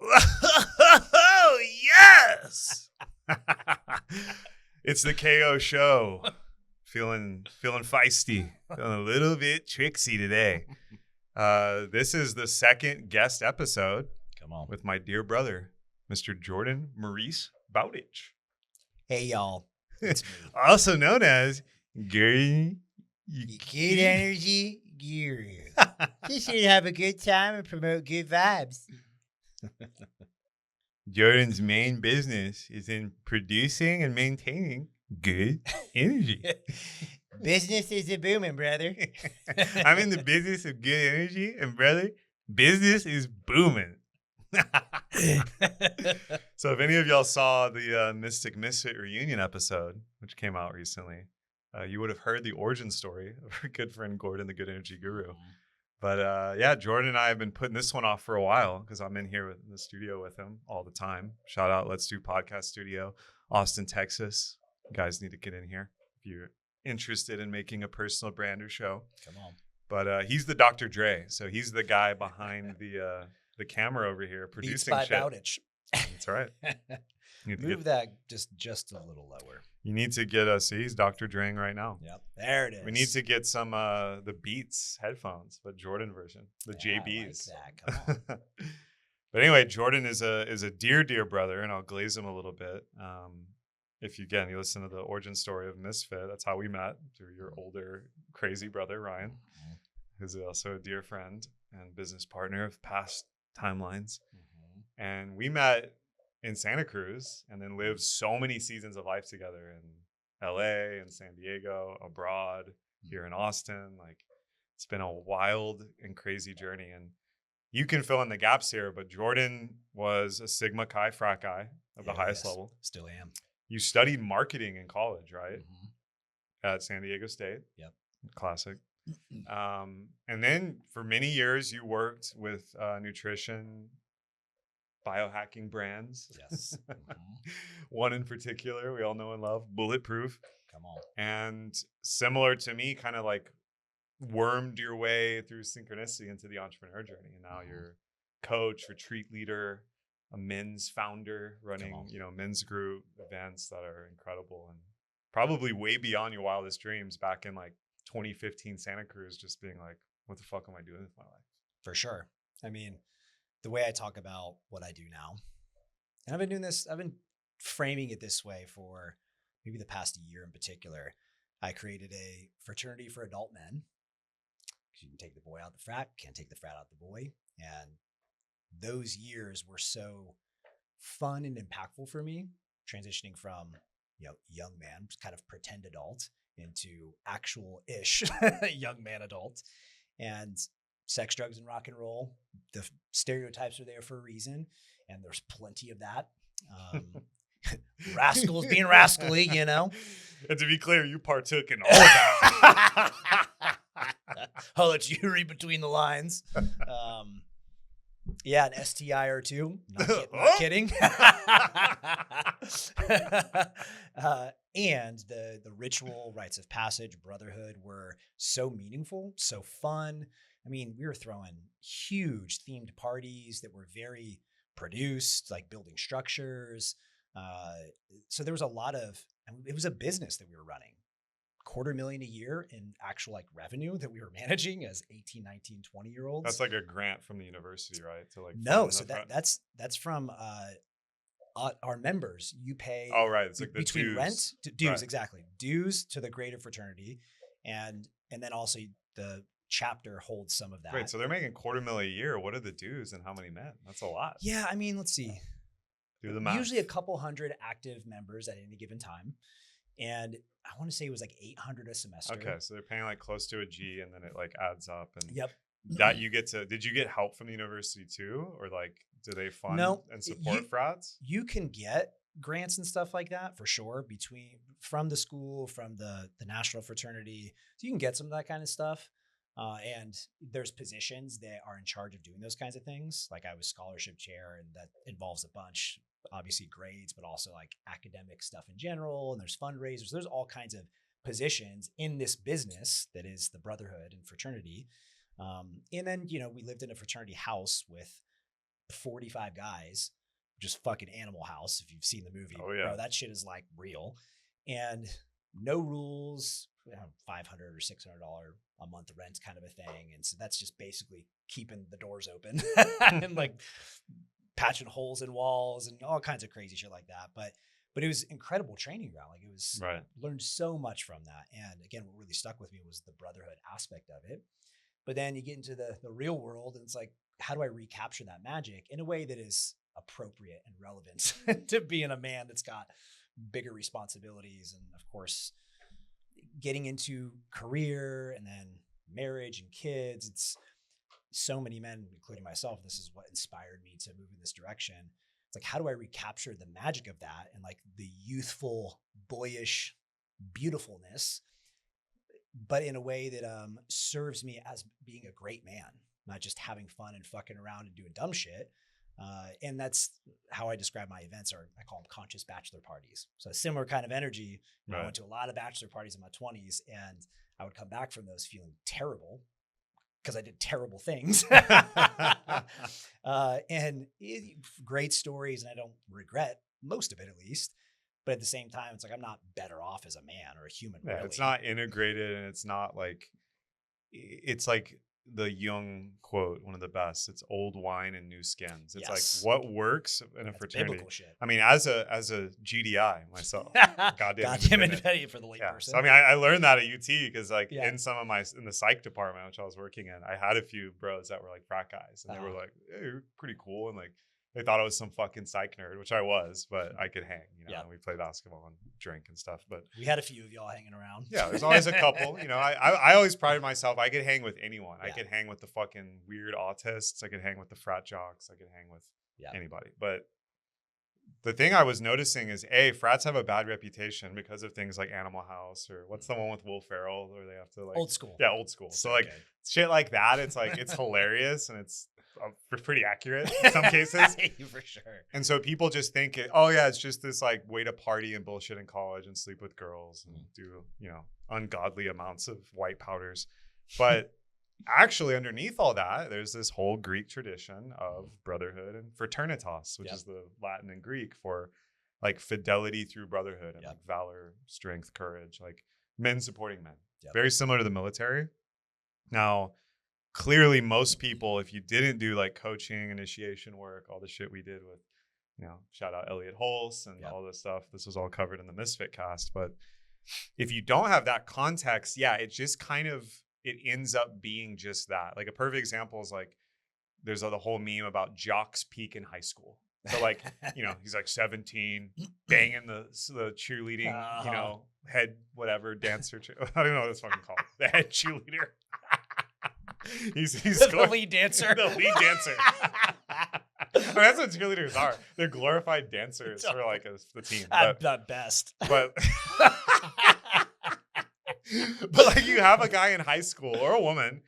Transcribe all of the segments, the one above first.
Oh, yes. It's the KO show. Feeling feisty. Feeling a little bit tricksy today. This is the second guest episode. Come on. With my dear brother, Mr. Jordan Maurice Bowditch. Hey, y'all. It's me. Also known as Gary. Good energy, Gary. Just here to have a good time and promote good vibes. Jordan's main business is in producing and maintaining good energy. Business is a booming, brother. I'm in the business of good energy, and brother, business is booming. So if any of y'all saw the Mystic Misfit reunion episode, which came out recently, you would have heard the origin story of our good friend Gordon, the Good Energy Guru. But yeah, Jordan and I have been putting this one off for a while because I'm in here in the studio with him all the time. Shout out Let's Do Podcast Studio, Austin, Texas. You guys need to get in here if you're interested in making a personal brand or show. Come on. But he's the Dr. Dre, so he's the guy behind the camera over here producing Beats by shit. Bowditch. That's right. Move that just a little lower. You need to get see, he's Dr. Dreing right now. Yep, there it is. We need to get some the Beats headphones, but Jordan version, the JBs. I like that. Come on. But anyway, Jordan is a dear brother, and I'll glaze him a little bit. If you listen to the origin story of Misfit, that's how we met through your older crazy brother Ryan, who's also a dear friend and business partner of past timelines. And we met in Santa Cruz and then lived so many seasons of life together in LA and San Diego, abroad, here in Austin. Like, it's been a wild and crazy journey. And you can fill in the gaps here, but Jordan was a Sigma Chi frat guy of the highest level. Still am. You studied marketing in college, right? At San Diego State. Yep. Classic. And then for many years, you worked with nutrition, biohacking brands. Yes. One in particular we all know and love, Bulletproof. Come on. And similar to me, kind of like wormed your way through synchronicity into the entrepreneur journey. And now you're coach, retreat leader, a men's founder running, men's group events that are incredible and probably way beyond your wildest dreams back in like 2015 Santa Cruz, just being like, what the fuck am I doing with my life? For sure. I mean, the way I talk about what I do now, and I've been framing it this way for maybe the past year in particular. I created a fraternity for adult men. You can take the boy out the frat, can't take the frat out the boy. And those years were so fun and impactful for me, transitioning from, young man, kind of pretend adult, into actual-ish young man adult. And sex, drugs, and rock and roll. The stereotypes are there for a reason, and there's plenty of that. Rascals being rascally, And to be clear, you partook in all of that. I'll let you read between the lines. Yeah, an STI or two. Not kidding. And the ritual, rites of passage, brotherhood were so meaningful, so fun. I mean, we were throwing huge themed parties that were very produced, like building structures. So there was a lot of, it was a business that we were running. $250,000 a year in actual revenue that we were managing as 18, 19, 20-year-olds. That's like a grant from the university, right? To no, so that's from our members. You pay. Oh, right. It's like the between dues. Rent to dues, right. Exactly. Dues to the greater fraternity, and then also the chapter holds some of that. Wait, so they're making $250,000 a year. What are the dues and how many men? That's a lot. Yeah, I mean, let's see. Do the math. Usually a couple hundred active members at any given time. And I want to say it was like $800 a semester. Okay, so they're paying close to a G, and then it adds up. And yep. That did you get help from the university too? Or do they fund and support frats? You can get grants and stuff like that for sure from the school, from the national fraternity. So you can get some of that kind of stuff. And there's positions that are in charge of doing those kinds of things. Like I was scholarship chair, and that involves a bunch, obviously grades, but also academic stuff in general. And there's fundraisers. There's all kinds of positions in this business that is the brotherhood and fraternity. And then, we lived in a fraternity house with 45 guys, just fucking Animal House. If you've seen the movie, Oh, yeah. bro, that shit is like real, and no rules, $500 or $600 a month rent kind of a thing. And so that's just basically keeping the doors open and like patching holes in walls and all kinds of crazy shit like that. But it was incredible training ground. Like it was, Right. learned so much from that. And again, what really stuck with me was the brotherhood aspect of it. But then you get into the real world and it's like, how do I recapture that magic in a way that is appropriate and relevant to being a man that's got bigger responsibilities? And of course, getting into career and then marriage and kids. It's so many men, including myself. This is what inspired me to move in this direction. It's like, how do I recapture the magic of that and like the youthful, boyish beautifulness, but in a way that serves me as being a great man, not just having fun and fucking around and doing dumb shit. And that's how I describe my events, or I call them conscious bachelor parties. So a similar kind of energy. Right. I went to a lot of bachelor parties in my 20s, and I would come back from those feeling terrible because I did terrible things. And great stories, and I don't regret most of it, at least. But at the same time, it's like I'm not better off as a man or a human. Yeah, really. it's not integrated, and it's not like, it's like the Jung quote, one of the best. It's old wine and new skins. It's Yes. like what works in a That's fraternity. biblical shit. I mean, as a GDI myself, goddamn independent for the late person. So I mean, I learned that at UT because like Yeah. in the psych department, which I was working in, I had a few bros that were like frat guys, and they were like, hey, you're pretty cool, and like they thought I was some fucking psych nerd, which I was, but I could hang, and we played basketball and drink and stuff. But we had a few of y'all hanging around. Yeah, there's always a couple. I always prided myself. I could hang with anyone. I could hang with the fucking weird autists. I could hang with the frat jocks. I could hang with anybody. But the thing I was noticing is, frats have a bad reputation because of things like Animal House, or what's the one with Will Ferrell where they have to like Old School. Yeah, Old School. So like shit like that. It's like it's hilarious, and it's pretty accurate in some cases. For sure. And so people just think it's just this like way to party and bullshit in college and sleep with girls and do, ungodly amounts of white powders. But actually underneath all that, there's this whole Greek tradition of brotherhood and fraternitas, which is the Latin and Greek for like fidelity through brotherhood and like valor, strength, courage, like men supporting men. Very similar to the military. Now, clearly most people, if you didn't do like coaching, initiation work, all the shit we did with, shout out Elliot Holst and all this stuff, this was all covered in the Misfit cast. But if you don't have that context, it just kind of, it ends up being just that. Like a perfect example is like, there's the whole meme about jocks peak in high school. So like, he's like 17, banging the cheerleading, head, whatever, dancer. I don't know what it's fucking called. The head cheerleader. He's the lead dancer. The lead dancer. I mean, that's what cheerleaders are. They're glorified dancers for like the team. At the best. But but like you have a guy in high school or a woman,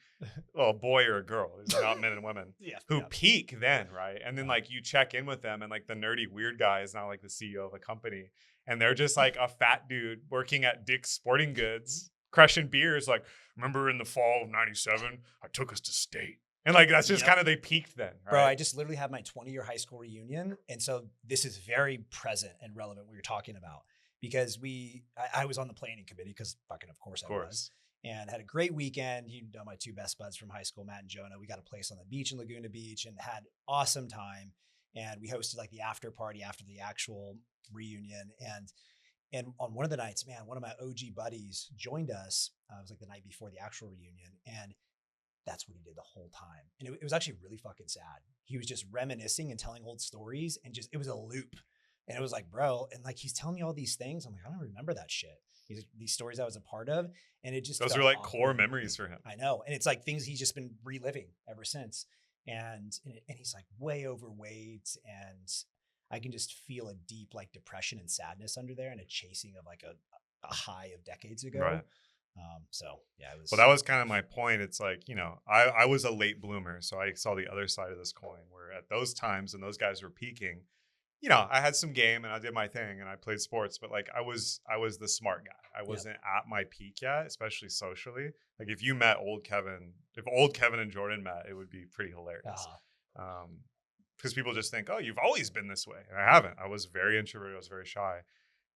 well, a boy or a girl, these are not men and women, who peak then, right? And then like you check in with them, and like the nerdy weird guy is now like the CEO of a company, and they're just like a fat dude working at Dick's Sporting Goods, crushing beers. Like, remember in the fall of '97, I took us to state. And like, that's just kind of, they peaked then. Right? Bro, I just literally had my 20-year high school reunion. And so this is very present and relevant what you're talking about, because I was on the planning committee because fucking, of course I was, and had a great weekend. My two best buds from high school, Matt and Jonah, we got a place on the beach in Laguna Beach and had awesome time. And we hosted like the after party after the actual reunion. And on one of the nights, man, one of my OG buddies joined us. It was like the night before the actual reunion. And that's what he did the whole time. And it was actually really fucking sad. He was just reminiscing and telling old stories, and it was a loop. And it was like, bro, and like, he's telling me all these things. I'm like, I don't remember that shit. These stories I was a part of. And it just, those are like awkward core memories for him. I know. And it's like things he's just been reliving ever since. And he's like way overweight, and I can just feel a deep like depression and sadness under there, and a chasing of like a high of decades ago. Right. It was. Well, that was kind of my point. It's like, I was a late bloomer, so I saw the other side of this coin, where at those times when those guys were peaking, I had some game and I did my thing and I played sports, but like I was the smart guy. I wasn't at my peak yet, especially socially. Like if you met old Kevin and Jordan met, it would be pretty hilarious. because people just think, oh, you've always been this way. And I haven't. I was very introverted. I was very shy.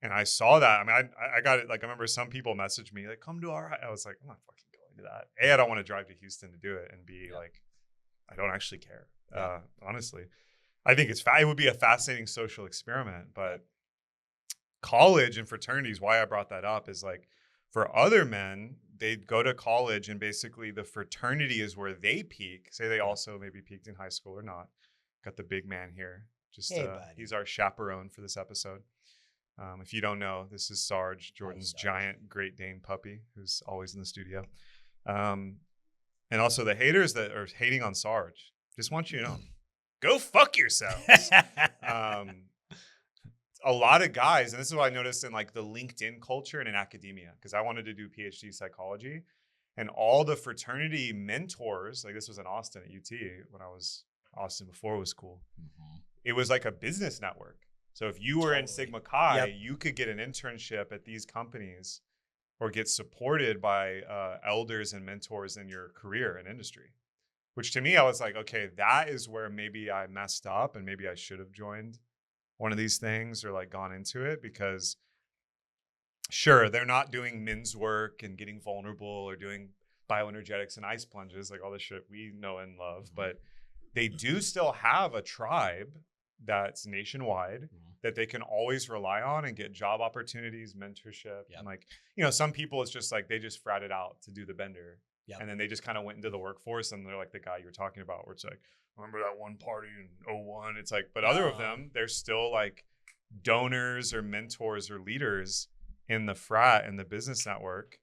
And I saw that. I mean, I got it. Like, I remember some people messaged me, like, come to our, I was like, I'm not fucking going to that. A, I don't want to drive to Houston to do it. And B, like, I don't actually care. Honestly, I think it would be a fascinating social experiment. But college and fraternities, why I brought that up is like, for other men, they'd go to college and basically the fraternity is where they peak. Say they also maybe peaked in high school or not. Got the big man here. Just he's our chaperone for this episode. If you don't know, this is Sarge, Jordan's giant Great Dane puppy, who's always in the studio. And also the haters that are hating on Sarge, just want you to know, go fuck yourselves. A lot of guys, and this is what I noticed in like the LinkedIn culture and in academia, because I wanted to do PhD psychology, and all the fraternity mentors, like this was in Austin at UT when I was Austin before it was cool. Mm-hmm. It was like a business network. So if you were in Sigma Chi, you could get an internship at these companies or get supported by elders and mentors in your career and industry, which to me, I was like, okay, that is where maybe I messed up and maybe I should have joined one of these things or like gone into it, because sure, they're not doing men's work and getting vulnerable or doing bioenergetics and ice plunges, like all the shit we know and love, but they do still have a tribe that's nationwide that they can always rely on and get job opportunities, mentorship. And like, you know, some people, it's just like, they just fratted out to do the bender. And then they just kind of went into the workforce and they're like the guy you were talking about where it's like, remember that one party in 01? It's like, but other of them, they're still like donors or mentors or leaders in the frat and the business network.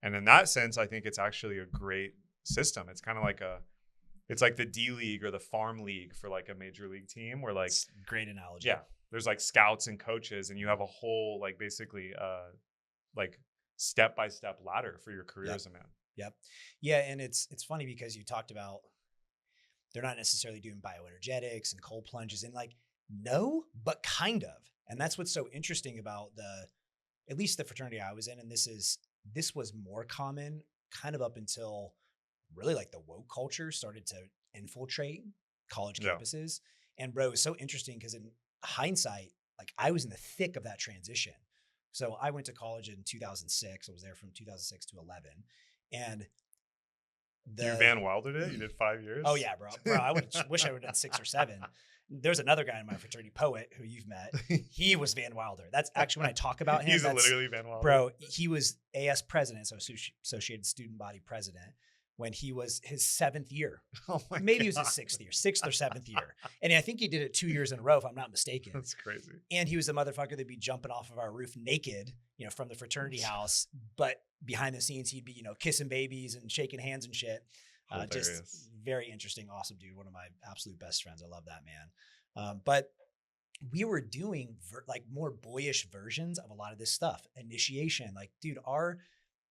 And in that sense, I think it's actually a great system. It's kind of like it's like the D League or the farm league for like a major league team where like, it's great analogy. Yeah. There's like scouts and coaches and you have a whole, like basically like step-by-step ladder for your career as a man. Yeah. And it's funny because you talked about, they're not necessarily doing bioenergetics and cold plunges and like, no, but kind of. And that's what's so interesting about at least the fraternity I was in. And this was more common kind of up until really like the woke culture started to infiltrate college campuses. And bro, it was so interesting because in hindsight, like I was in the thick of that transition. So I went to college in 2006. I was there from 2006 to 11. And you Van Wildered it? You did 5 years? Oh yeah, bro. I wish I would have done 6 or 7. There's another guy in my fraternity, Poet, who you've met. He was Van Wilder. That's actually when I talk about him. He's literally Van Wilder. Bro, he was AS president, so Associated Student Body president, when he was his 7th year. Maybe it was his 6th year, 6th or 7th year. And I think he did it 2 years in a row, if I'm not mistaken. That's crazy. And he was the motherfucker that'd be jumping off of our roof naked, you know, from the fraternity house. But behind the scenes, he'd be, you know, kissing babies and shaking hands and shit. Just very interesting, awesome dude. One of my absolute best friends. I love that man. But we were doing like more boyish versions of a lot of this stuff. Initiation, like, dude, our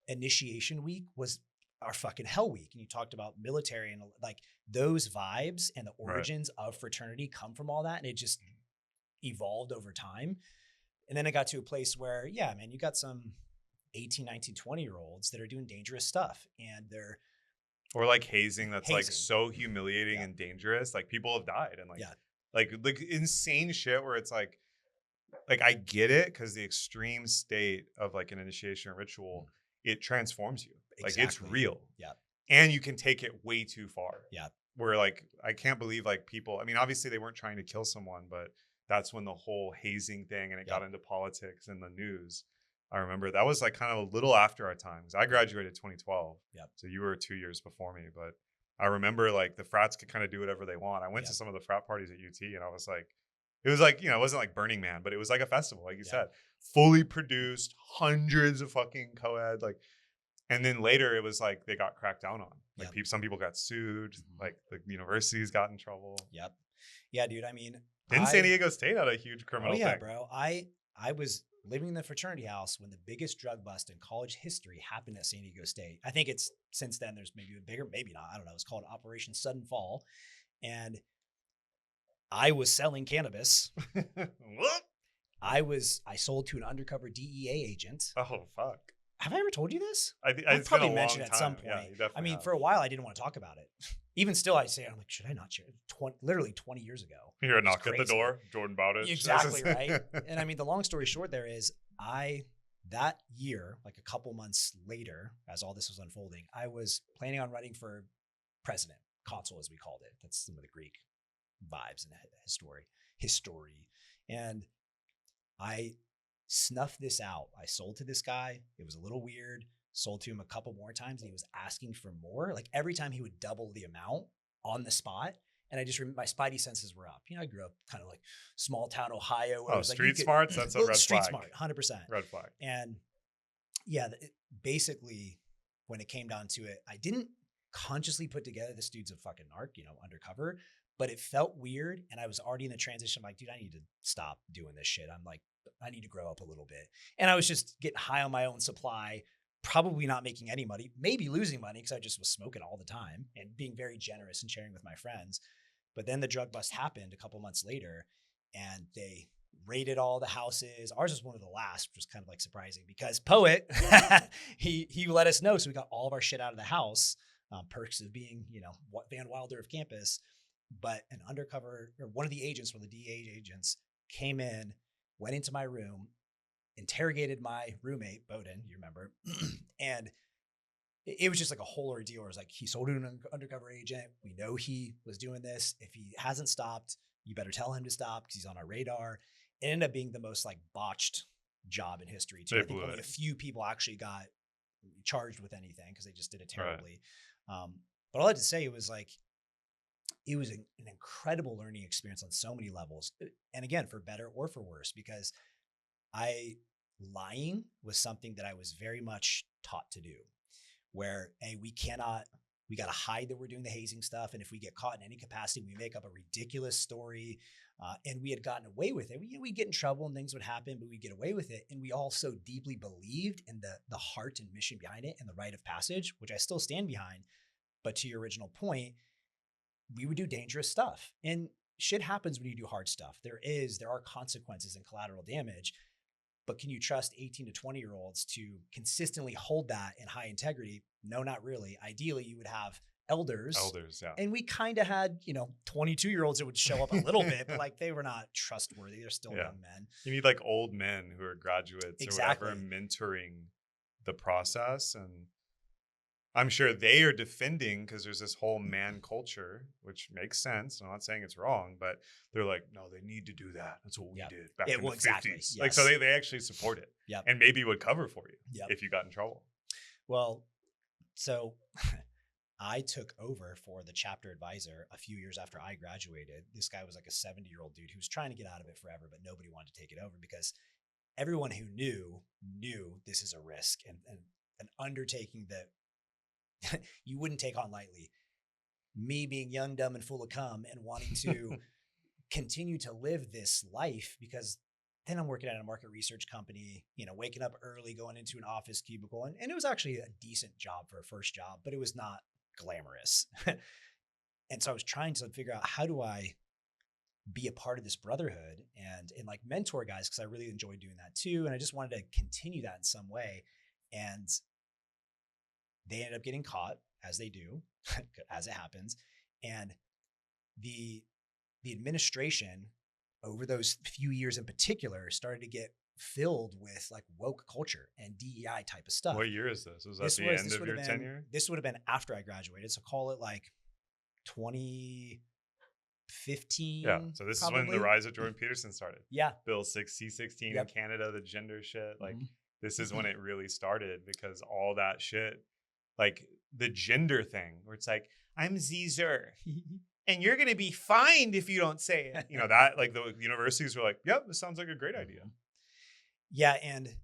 initiation week was our fucking hell week. And you talked about military and like those vibes and the origins of fraternity come from all that. And it just evolved over time. And then it got to a place where, yeah, man, you got some 18, 19, 20-year-olds that are doing dangerous stuff and they're, or like hazing that's like so humiliating and dangerous. Like people have died and like insane shit where it's like I get it because the extreme state of like an initiation ritual, it transforms you. Like it's real. And you can take it way too far. Where like, I can't believe like people, I mean, obviously they weren't trying to kill someone, but that's when the whole hazing thing and it got into politics and the news. I remember that was like kind of a little after our time. I graduated 2012. So you were 2 years before me, but I remember like the frats could kind of do whatever they want. I went to some of the frat parties at UT and I was like, it was like, you know, it wasn't like Burning Man, but it was like a festival, like you said, fully produced, hundreds of fucking co-ed, like, and then later it was like they got cracked down on. Like some people got sued, like the universities got in trouble. Yeah, dude. I mean, San Diego State had a huge criminal thing. Bro. I was living in the fraternity house when the biggest drug bust in college history happened at San Diego State. I think it's since then there's maybe a bigger, maybe not. I don't know. It's called Operation Sudden Fall. And I was selling cannabis. I sold to an undercover DEA agent. Oh, fuck. Have I ever told you this? I probably mentioned it at some point. Yeah, I mean, for a while, I didn't want to talk about it. even still, I say, I'm like, should I not share? Literally 20 years ago. You hear a It was knock at the crazy. door, Jordan Bowditch. Exactly, right? And I mean, the long story short there is that year, like a couple months later, as all this was unfolding, I was planning on running for president, consul as we called it. That's some of the Greek vibes and history. And I snuffed this out. I sold to this guy. It was a little weird. Sold to him a couple more times and he was asking for more. Like every time he would double the amount on the spot. And I just remember my spidey senses were up. You know, I grew up kind of like small town Ohio. Where it was street like smarts, that's a red street flag. Smart, 100%. Red flag. And yeah, basically when it came down to it, I didn't consciously put together this dude's a fucking narc, you know, undercover, but it felt weird. And I was already in the transition. I'm like, dude, I need to stop doing this shit. I'm like, I need to grow up a little bit. And I was just getting high on my own supply, probably not making any money, maybe losing money because I just was smoking all the time and being very generous and sharing with my friends. But then the drug bust happened a couple months later and they raided all the houses. Ours was one of the last, which was kind of like surprising because Poet, he let us know. So we got all of our shit out of the house, perks of being, you know, Van Wilder of campus. But an undercover, or one of the agents, one of the DA agents came in, went into my room, interrogated my roommate, Bowden, you remember, and it was just like a whole ordeal. It was like, he sold to an undercover agent. We know he was doing this. If he hasn't stopped, you better tell him to stop because he's on our radar. It ended up being the most like botched job in history too. I think only a few people actually got charged with anything because they just did it terribly. Right. But all I had to say, it was an incredible learning experience on so many levels. And again, for better or for worse, because lying was something that I was very much taught to do, where we got to hide that we're doing the hazing stuff. And if we get caught in any capacity, we make up a ridiculous story. And we had gotten away with it. We'd get in trouble and things would happen, but we'd get away with it. And we all so deeply believed in the heart and mission behind it and the rite of passage, which I still stand behind. But to your original point, we would do dangerous stuff. And shit happens when you do hard stuff. There are consequences and collateral damage. But can you trust 18 to 20-year-olds to consistently hold that in high integrity? No, not really. Ideally, you would have elders, yeah. And we kind of had, 22-year-olds that would show up a little bit, but like they were not trustworthy. They're still young men. You need like old men who are graduates or whatever, mentoring the process. And I'm sure they are defending because there's this whole man culture, which makes sense. I'm not saying it's wrong, but they're like, no, they need to do that. That's what we did back in the 50s. Yes. Like, so they actually support it and maybe would cover for you if you got in trouble. Well, so I took over for the chapter advisor a few years after I graduated. This guy was like a 70-year-old dude who was trying to get out of it forever, but nobody wanted to take it over because everyone who knew this is a risk and an undertaking that you wouldn't take on lightly. Me being young, dumb, and full of cum and wanting to continue to live this life, because then I'm working at a market research company, waking up early, going into an office cubicle. And it was actually a decent job for a first job, but it was not glamorous. And so I was trying to figure out, how do I be a part of this brotherhood and like mentor guys? Because I really enjoyed doing that too. And I just wanted to continue that in some way. And they ended up getting caught, as they do, as it happens. And the administration, over those few years in particular, started to get filled with like woke culture and DEI type of stuff. What year is this? Was that the end of your tenure? This would have been after I graduated. So call it like 2015. Yeah. So this is when the rise of Jordan Peterson started. Yeah. Bill C-16 in Canada, the gender shit. Like this is when it really started, because all that shit, like the gender thing where it's like, I'm Caesar and you're going to be fined if you don't say it. That like the universities were like, yep, this sounds like a great idea. Yeah. And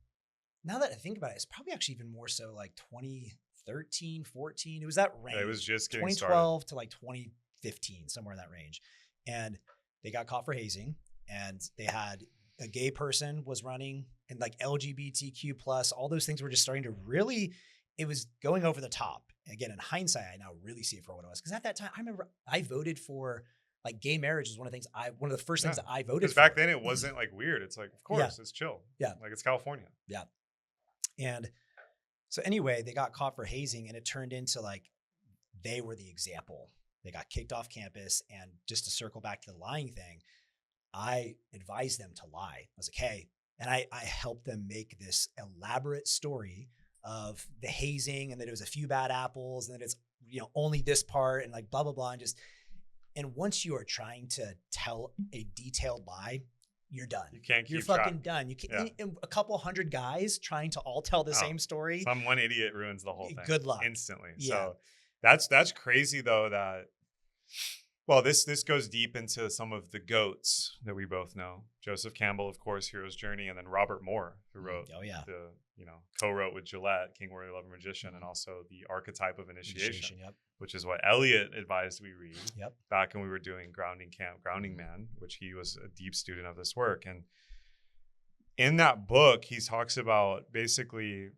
now that I think about it, it's probably actually even more so like 2013, 14. It was that range. It was just getting 2012 started. to like 2015, somewhere in that range. And they got caught for hazing, and they had a gay person was running, and like LGBTQ plus, all those things were just starting to really, it was going over the top. Again, in hindsight, I now really see it for what it was. Because at that time, I remember I voted for like gay marriage was one of the first things that I voted for. Because back then it wasn't like weird. It's like, of course, it's chill. Yeah. Like it's California. Yeah. And so anyway, they got caught for hazing, and it turned into like they were the example. They got kicked off campus. And just to circle back to the lying thing, I advised them to lie. I was like, hey, and I helped them make this elaborate story of the hazing and that it was a few bad apples and that it's, only this part and like blah, blah, blah. And once you are trying to tell a detailed lie, you're done. You can't keep You're fucking done. You can't, a couple hundred guys trying to all tell the same story. Some one idiot ruins the whole thing. Good luck. Instantly. Yeah. So that's crazy though that, well, this goes deep into some of the GOATs that we both know. Joseph Campbell, of course, Hero's Journey, and then Robert Moore, who wrote co-wrote with Gillette, King, Warrior, Lover, Magician, and also The Archetype of Initiation, which is what Elliot advised we read back when we were doing Grounding Camp, Grounding Man, which he was a deep student of this work. And in that book, he talks about basically,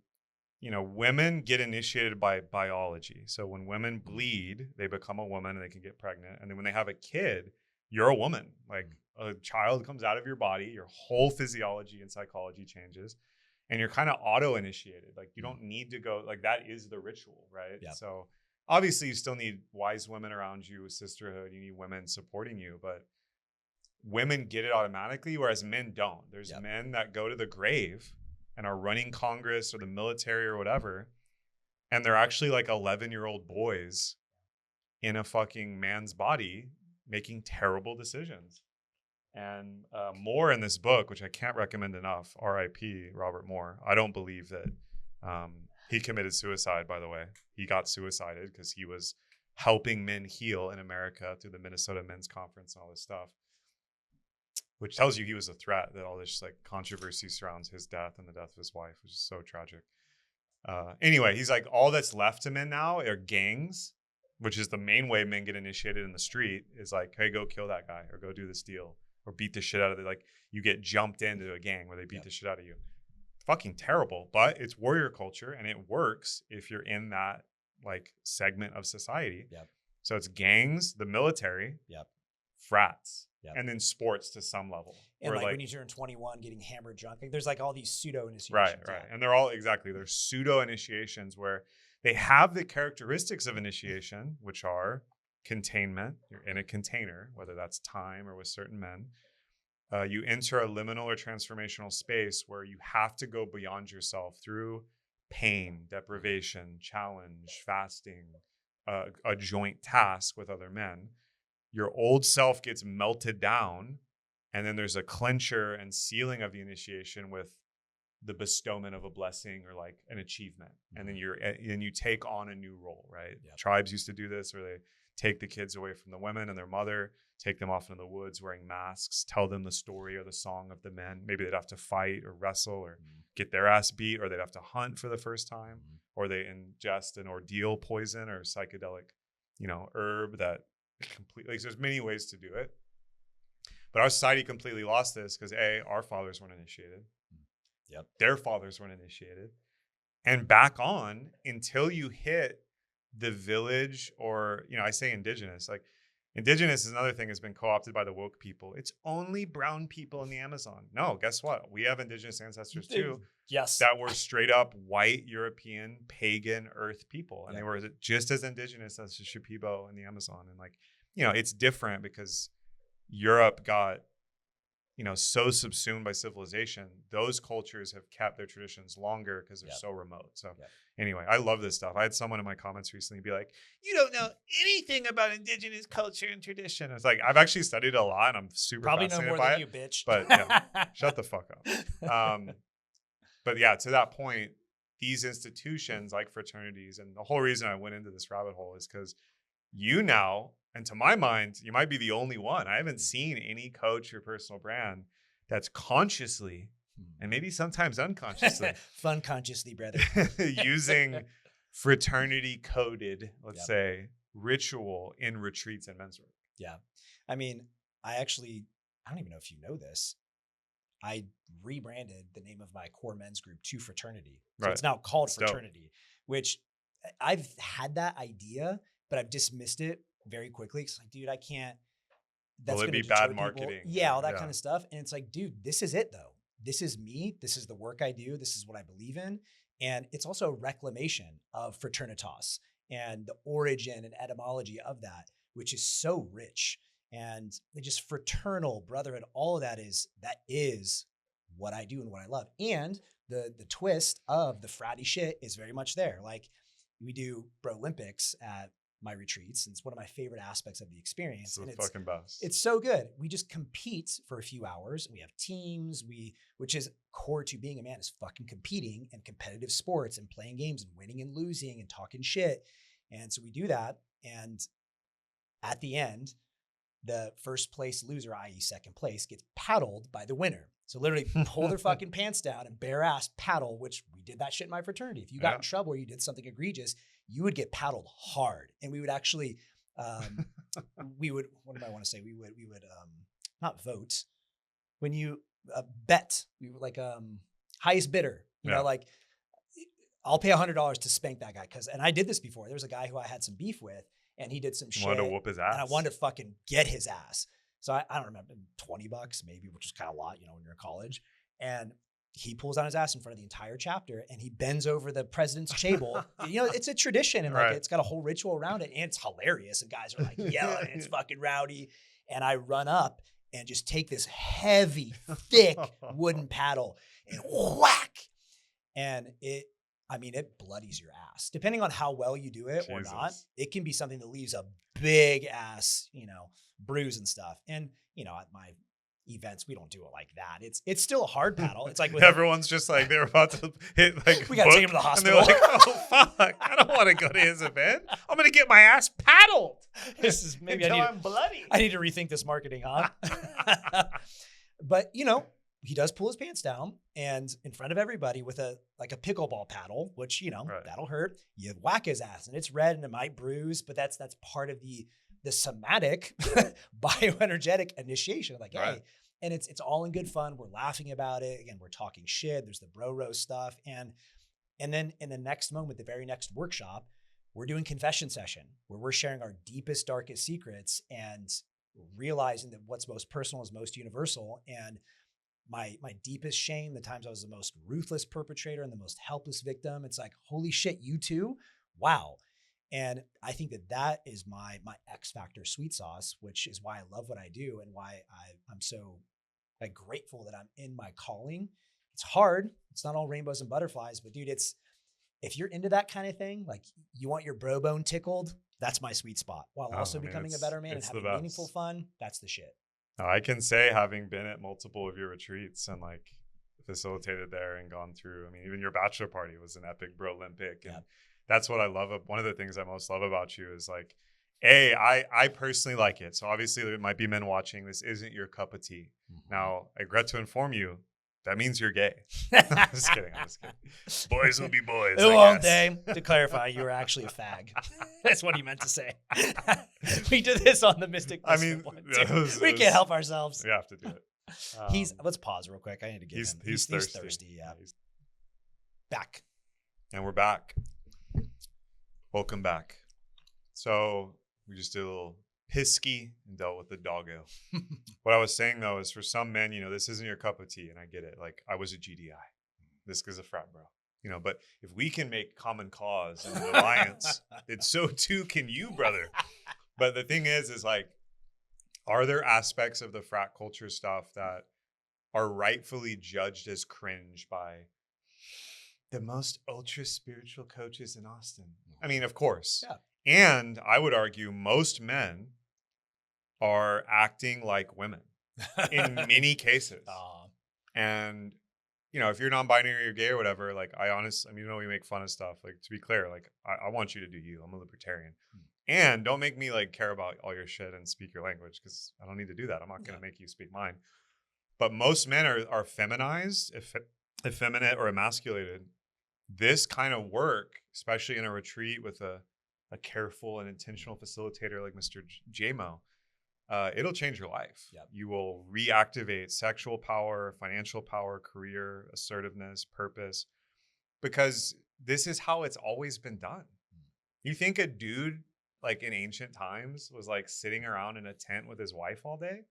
women get initiated by biology. So when women bleed, they become a woman and they can get pregnant. And then when they have a kid, you're a woman. Like a child comes out of your body, your whole physiology and psychology changes, and you're kind of auto-initiated. Like you don't need to go, like that is the ritual, right? Yep. So obviously you still need wise women around you with sisterhood. You need women supporting you, but women get it automatically, whereas men don't. There's men that go to the grave and are running Congress or the military or whatever, and they're actually like 11-year-old boys in a fucking man's body making terrible decisions. And Moore in this book, which I can't recommend enough, R.I.P. Robert Moore. I don't believe that he committed suicide, by the way. He got suicided because he was helping men heal in America through the Minnesota Men's Conference and all this stuff, which tells you he was a threat, that all this like controversy surrounds his death and the death of his wife, which is so tragic. Anyway, he's like, all that's left to men now are gangs, which is the main way men get initiated in the street, is like, hey, go kill that guy or go do this deal or beat the shit out of it. Like you get jumped into a gang where they beat the shit out of you. Fucking terrible, but it's warrior culture and it works if you're in that like segment of society. So it's gangs, the military, frats, and then sports to some level. And like when you turn 21, getting hammered drunk, like there's like all these pseudo initiations. Right. And they're all they're pseudo initiations where they have the characteristics of initiation, which are containment. You're in a container, whether that's time or with certain men. You enter a liminal or transformational space where you have to go beyond yourself through pain, deprivation, challenge, fasting, a joint task with other men. Your old self gets melted down, and then there's a clincher and sealing of the initiation with the bestowment of a blessing or like an achievement. And then you take on a new role, right? Tribes used to do this, where they take the kids away from the women and their mother, take them off into the woods wearing masks, tell them the story or the song of the men. Maybe they'd have to fight or wrestle or get their ass beat, or they'd have to hunt for the first time, or they ingest an ordeal poison or psychedelic, herb that completely, there's many ways to do it. But our society completely lost this because our fathers weren't initiated. Their fathers weren't initiated. And back on until you hit the village, or, I say indigenous, like indigenous is another thing that's been co-opted by the woke people. It's only brown people in the Amazon. No, guess what? We have indigenous ancestors too. That were straight up white, European, pagan, earth people. And they were just as indigenous as the Shipibo in the Amazon. And like, it's different because Europe got, so subsumed by civilization. Those cultures have kept their traditions longer because they're so remote. So anyway, I love this stuff. I had someone in my comments recently be like, you don't know anything about indigenous culture and tradition. It's like, I've actually studied a lot and I'm super fascinated by it. You, bitch. But shut the fuck up. But yeah, to that point, these institutions like fraternities, and the whole reason I went into this rabbit hole is because now, and to my mind, you might be the only one. I haven't seen any coach or personal brand that's consciously, and maybe sometimes unconsciously, fun consciously, brother, using fraternity coded, let's say, ritual in retreats and men's work. I mean, I don't even know if you know this. I rebranded the name of my core men's group to Fraternity. So it's now called Fraternity, which I've had that idea, but I've dismissed it very quickly. It's like, dude, I can't. That's Will it be bad marketing? Yeah, all that kind of stuff. And it's like, dude, this is it though. This is me. This is the work I do. This is what I believe in. And it's also a reclamation of fraternitas and the origin and etymology of that. which is so rich. And just fraternal brotherhood, all of that is what I do and what I love. And the twist of the fratty shit is very much there. Like we do Bro Olympics at my retreats. And it's one of my favorite aspects of the experience. It's and fucking best. It's so good. We just compete for a few hours. We have teams, which is core to being a man, is fucking competing and competitive sports and playing games and winning and losing and talking shit. And so we do that. And at the end, the first place loser, i.e. second place, gets paddled by the winner. So literally pull their fucking pants down and bare ass paddle, which we did that shit in my fraternity. If you got in trouble or you did something egregious, you would get paddled hard. And we would actually, what do I want to say? We would not vote. When you bet, we would like highest bidder, you know, like I'll pay $100 to spank that guy. And I did this before. There was a guy who I had some beef with, and he did some shit. Wanted to whoop his ass. And I wanted to fucking get his ass. So I don't remember, $20 maybe, which is kind of a lot, you know, when you're in college. And he pulls on his ass in front of the entire chapter, and he bends over the president's table. You know, it's a tradition, and like it's got a whole ritual around it, and it's hilarious. And guys are like yelling, and it's fucking rowdy. And I run up and just take this heavy, thick wooden paddle and whack. And it bloodies your ass. Depending on how well you do it or not, it can be something that leaves a big ass, you know, bruise and stuff. And, you know, at my events, we don't do it like that. It's still a hard paddle. It's like everyone's just like, they're about to hit like, we got to take him to the hospital. And they're like, oh fuck, I don't want to go to his event. I'm going to get my ass paddled. This is maybe I'm bloody. I need to rethink this marketing, huh? But, you know, he does pull his pants down, and in front of everybody with a pickleball paddle, which, you know, that'll hurt. You whack his ass, and it's red and it might bruise, but that's part of the somatic bioenergetic initiation. Like, hey, and it's all in good fun. We're laughing about it. Again, we're talking shit. There's the bro roast stuff. And then in the next moment, the very next workshop, we're doing confession session where we're sharing our deepest, darkest secrets and realizing that what's most personal is most universal. And my deepest shame, the times I was the most ruthless perpetrator and the most helpless victim, it's like, holy shit, you too? Wow. And I think that is my X factor sweet sauce, which is why I love what I do and why I'm so grateful that I'm in my calling. It's hard. It's not all rainbows and butterflies, but dude, if you're into that kind of thing, like you want your bro bone tickled, that's my sweet spot. While also becoming a better man and having meaningful fun, that's the shit. I can say, having been at multiple of your retreats and like facilitated there and gone through, I mean, even your bachelor party was an epic Bro Olympic. And that's what I love. One of the things I most love about you is like, I personally like it. So obviously there might be men watching. This isn't your cup of tea. Mm-hmm. Now, I regret to inform you, that means you're gay. I'm just kidding. Boys will be boys. Won't they? To clarify, you were actually a fag. That's what he meant to say. We did this on the Mystic. I mean, we can't help ourselves. We have to do it. Let's pause real quick. I need to get him. He's thirsty. Yeah. Back. And we're back. Welcome back. So we just did a little pisky and dealt with the doggo. What I was saying though is, for some men, you know, this isn't your cup of tea, and I get it. Like, I was a GDI. This is a frat bro, you know, but if we can make common cause and an alliance, then so too can you, brother. But the thing is like, are there aspects of the frat culture stuff that are rightfully judged as cringe by the most ultra spiritual coaches in Austin? I mean, of course. Yeah. And I would argue most men are acting like women in many cases. And, you know, if you're non-binary or gay or whatever, like I mean, you know, we make fun of stuff. Like, to be clear, like I want you to do you. I'm a libertarian. And don't make me like care about all your shit and speak your language, because I don't need to do that. I'm not going to make you speak mine. But most men are feminized, effeminate, or emasculated. This kind of work, especially in a retreat with a careful and intentional facilitator like Mr. JMO, it'll change your life. Yep. You will reactivate sexual power, financial power, career, assertiveness, purpose, because this is how it's always been done. You think a dude like in ancient times was like sitting around in a tent with his wife all day?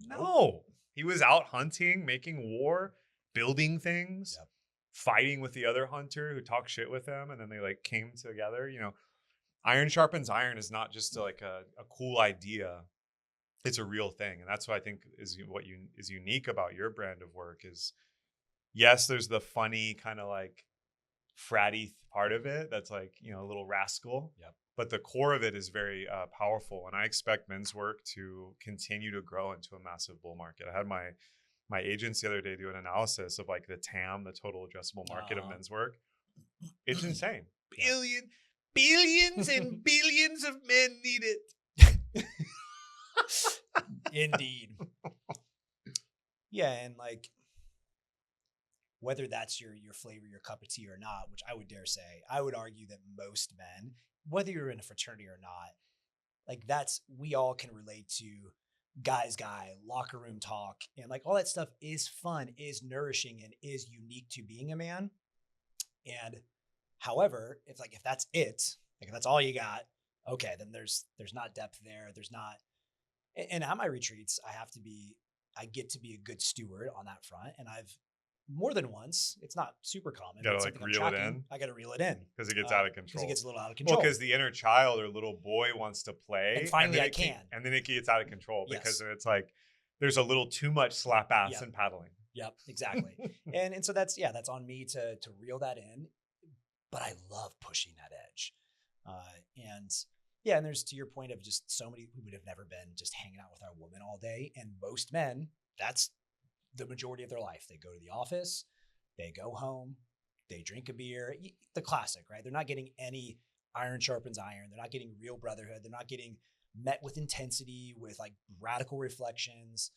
No. He was out hunting, making war, building things, fighting with the other hunter who talked shit with him, and then they like came together, you know. iron sharpens iron is not just like a cool idea. It's a real thing. And that's what I think is is unique about your brand of work is, yes, there's the funny kind of like fratty part of it. That's like, you know, a little rascal. Yep. But the core of it is very powerful. And I expect men's work to continue to grow into a massive bull market. I had my agents the other day do an analysis of like the TAM, the total addressable market of men's work. It's insane. Billions and billions of men need it. Indeed. Yeah, and like whether that's your flavor, your cup of tea or not, which I would dare say, I would argue that most men, whether you're in a fraternity or not, like we all can relate to guy, locker room talk, and like all that stuff is fun, is nourishing, and is unique to being a man. And however, if that's it, like if that's all you got, okay, then there's not depth there. There's not. And at my retreats, I get to be a good steward on that front. And I've more than once, it's not super common. You gotta like reel it in. I got to reel it in. Because it gets out of control. Because it gets a little out of control. Well, because the inner child or little boy wants to play. And finally I can. And then it gets out of control because it's like, there's a little too much slap ass and paddling. Yep, exactly. and so that's on me to reel that in. But I love pushing that edge. And there's, to your point, of just so many who would have never been just hanging out with our woman all day. And most men, that's the majority of their life. They go to the office, they go home, they drink a beer, the classic, right? They're not getting any iron sharpens iron. They're not getting real brotherhood. They're not getting met with intensity, with like radical reflections.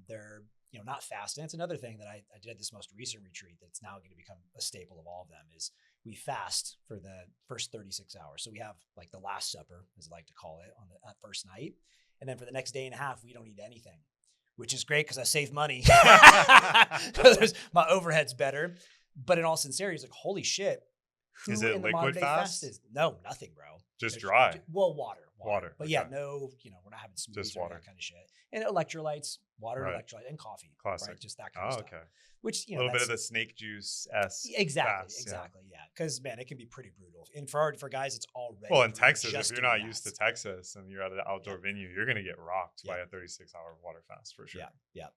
They're, not fast. And it's another thing that I did at this most recent retreat that's now going to become a staple of all of them is we fast for the first 36 hours. So we have like the Last Supper, as I like to call it, on the first night. And then for the next day and a half, we don't eat anything, which is great because I save money. My overhead's better. But in all sincerity, it's like, holy shit. Is it liquid fast? No, nothing, bro. Just dry. Well, water. But okay. Yeah, no, we're not having smoothies just or water. that kind of shit. And electrolytes, water, Right. electrolyte, and coffee. Classic. Right? Just that kind of stuff. Okay. Which, a little bit of the snake juice-esque. Exactly. Yeah. Because, man, it can be pretty brutal. And for guys, it's already. Well, in Texas, if you're not used to Texas and you're at an outdoor venue, you're going to get rocked by a 36-hour water fast for sure. Yeah.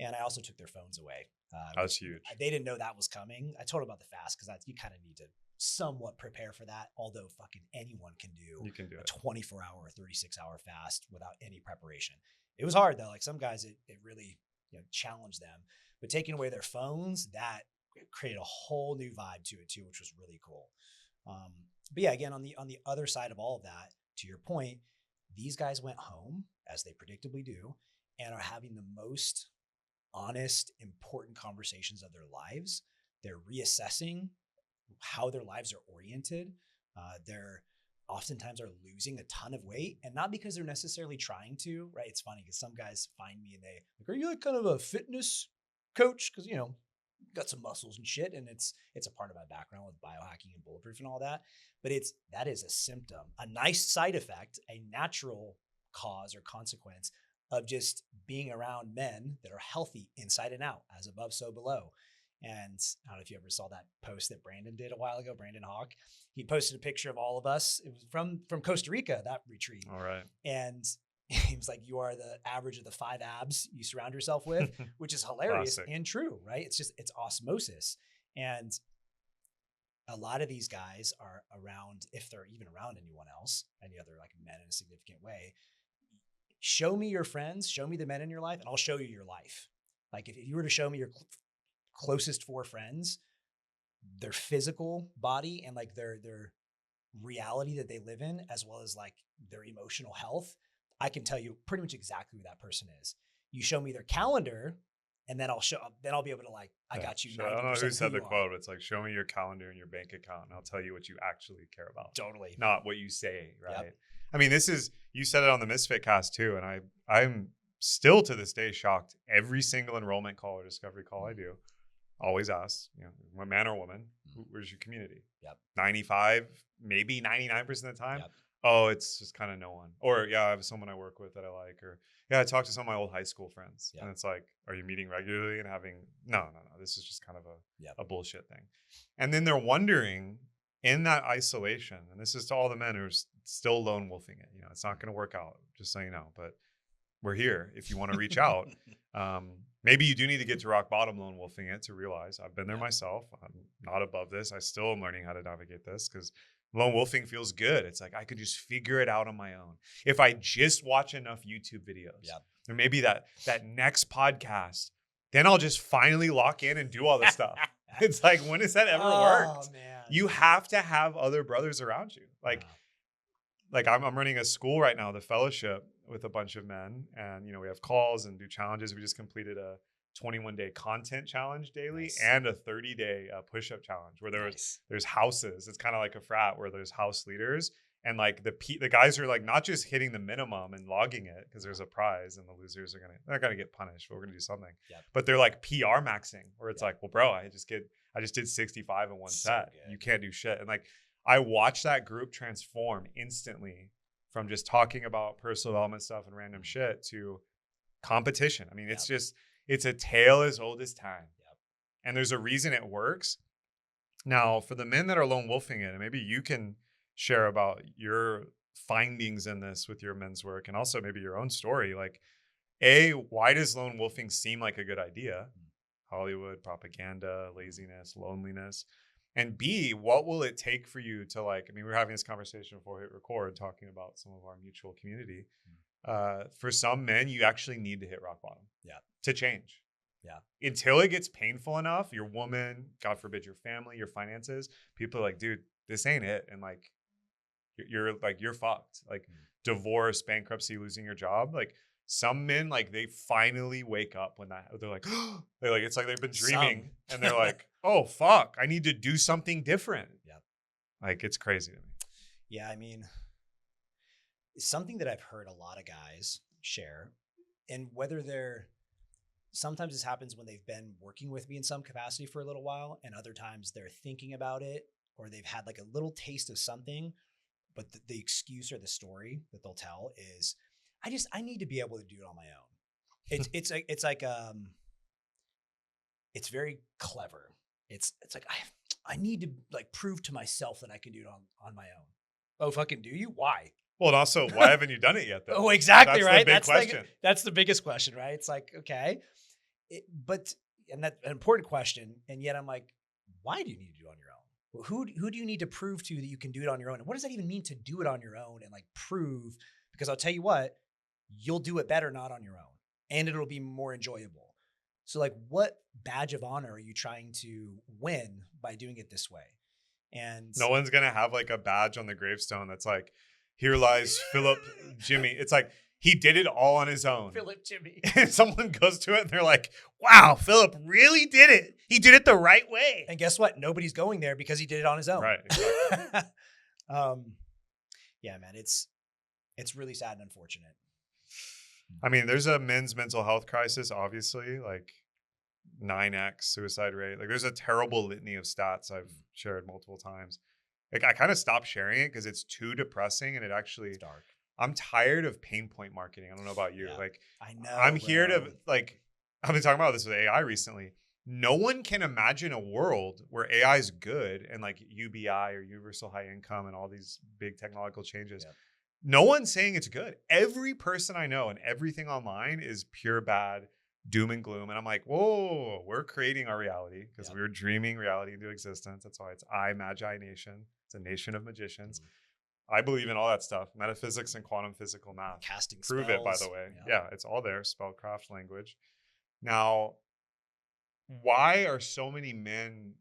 And I also took their phones away. That's huge. They didn't know that was coming. I told them about the fast because you kind of need to somewhat prepare for that. Although fucking anyone can do. You can do a it. 24-hour or 36-hour fast without any preparation. It was hard though. Like some guys, it really challenged them. But taking away their phones, that created a whole new vibe to it too, which was really cool. But yeah, again, on the other side of all of that, to your point, these guys went home, as they predictably do, and are having the most honest, important conversations of their lives. They're reassessing how their lives are oriented. They're oftentimes are losing a ton of weight, and not because they're necessarily trying to, right? It's funny because some guys find me and they like, are you like kind of a fitness coach? Because, got some muscles and shit. And it's a part of my background with biohacking and bulletproof and all that. But that is a symptom, a nice side effect, a natural cause or consequence of just being around men that are healthy inside and out, as above, so below. And I don't know if you ever saw that post that Brandon did a while ago, Brandon Hawk. He posted a picture of all of us. It was from Costa Rica, that retreat. All right. And he was like, you are the average of the 5 abs you surround yourself with, which is hilarious and true, right? It's osmosis. And a lot of these guys are around, if they're even around anyone else, any other like men in a significant way. Show me your friends, show me the men in your life, and I'll show you your life. Like if you were to show me your closest 4 friends, their physical body and like their reality that they live in, as well as like their emotional health, I can tell you pretty much exactly who that person is. You show me their calendar, and then I'll be able to like, I got you. I don't know who said the quote. It's like, show me your calendar and your bank account, and I'll tell you what you actually care about. Totally. Not what you say, right? Yep. I mean, you said it on the Misfit cast too, and I'm still to this day shocked. Every single enrollment call or discovery call I do, always ask, man or woman, where's your community? Yep. 95, maybe 99% of the time. Yep. Oh, it's just kind of no one. Or I have someone I work with that I like. Or I talk to some of my old high school friends. Yep. And it's like, are you meeting regularly and having, no. This is just kind of a bullshit thing. And then they're wondering, in that isolation, and this is to all the men who are still lone wolfing it, it's not going to work out, just so you know, but we're here if you want to reach out. Maybe you do need to get to rock bottom lone wolfing it to realize I've been there myself. I'm not above this. I still am learning how to navigate this because lone wolfing feels good. It's like I could just figure it out on my own. If I just watch enough YouTube videos, or maybe that next podcast, then I'll just finally lock in and do all this stuff. It's like, when has that ever worked? Man. You have to have other brothers around you. Like I'm running a school right now, the fellowship, with a bunch of men, and we have calls and do challenges. We just completed a 21-day content challenge daily and a 30-day push-up challenge where there's houses. It's kind of like a frat where there's house leaders, and like the guys are like not just hitting the minimum and logging it because there's a prize, and the losers they're gonna get punished, but we're gonna do something. But they're like PR maxing, where it's like, well, bro, I just did 65 in one set. Good. You can't do shit. And like, I watched that group transform instantly from just talking about personal development stuff and random shit to competition. I mean, it's a tale as old as time. And there's a reason it works. Now, for the men that are lone wolfing it, and maybe you can share about your findings in this with your men's work, and also maybe your own story. Like, A, why does lone wolfing seem like a good idea? Hollywood, propaganda, laziness, loneliness. And B, what will it take for you to we were having this conversation before we hit record, talking about some of our mutual community. For some men, you actually need to hit rock bottom to change. Until it gets painful enough, your woman, God forbid, your family, your finances, people are like, dude, this ain't it. And like, you're fucked. Like divorce, bankruptcy, losing your job. Like, some men, like, they finally wake up when they're like, it's like they've been dreaming and they're like, oh, fuck, I need to do something different. Like, it's crazy to me. Yeah, I mean, it's something that I've heard a lot of guys share, and sometimes this happens when they've been working with me in some capacity for a little while, and other times they're thinking about it, or they've had like a little taste of something, but the excuse or the story that they'll tell is, I need to be able to do it on my own. It's very clever. It's like, I need to like prove to myself that I can do it on my own. Oh, fucking do you? Why? Well, and also, why haven't you done it yet, though? Oh, exactly. That's right. The big question. That's the biggest question, right? It's like, okay, and that's an important question. And yet I'm like, why do you need to do it on your own? Well, who do you need to prove to that you can do it on your own? And what does that even mean to do it on your own and like prove? Because I'll tell you what, you'll do it better not on your own, and it'll be more enjoyable. So like, what badge of honor are you trying to win by doing it this way? And no one's going to have like a badge on the gravestone that's like, here lies Philip Jimmy. It's like, he did it all on his own. Philip Jimmy. And someone goes to it and they're like, wow, Philip really did it. He did it the right way. And guess what? Nobody's going there because he did it on his own. Right. Exactly. Yeah, man, it's really sad and unfortunate. I mean, there's a men's mental health crisis, obviously, like 9x suicide rate. Like, there's a terrible litany of stats I've shared multiple times. Like, I kind of stopped sharing it because it's too depressing, and it actually, it's dark. I'm tired of pain point marketing. I don't know about you. Yeah. Like, I know. I'm here to, like, I've been talking about this with AI recently. No one can imagine a world where AI is good and like UBI or universal high income and all these big technological changes. Yeah. No one's saying it's good. Every person I know and everything online is pure bad, doom and gloom. And I'm like, whoa, we're creating our reality because we're dreaming reality into existence. That's why it's Magi Nation. It's a nation of magicians. I believe in all that stuff. Metaphysics and quantum physical math. Casting Prove spells. it, by the way. Yeah, it's all there. Spellcraft language. Now, why are so many men...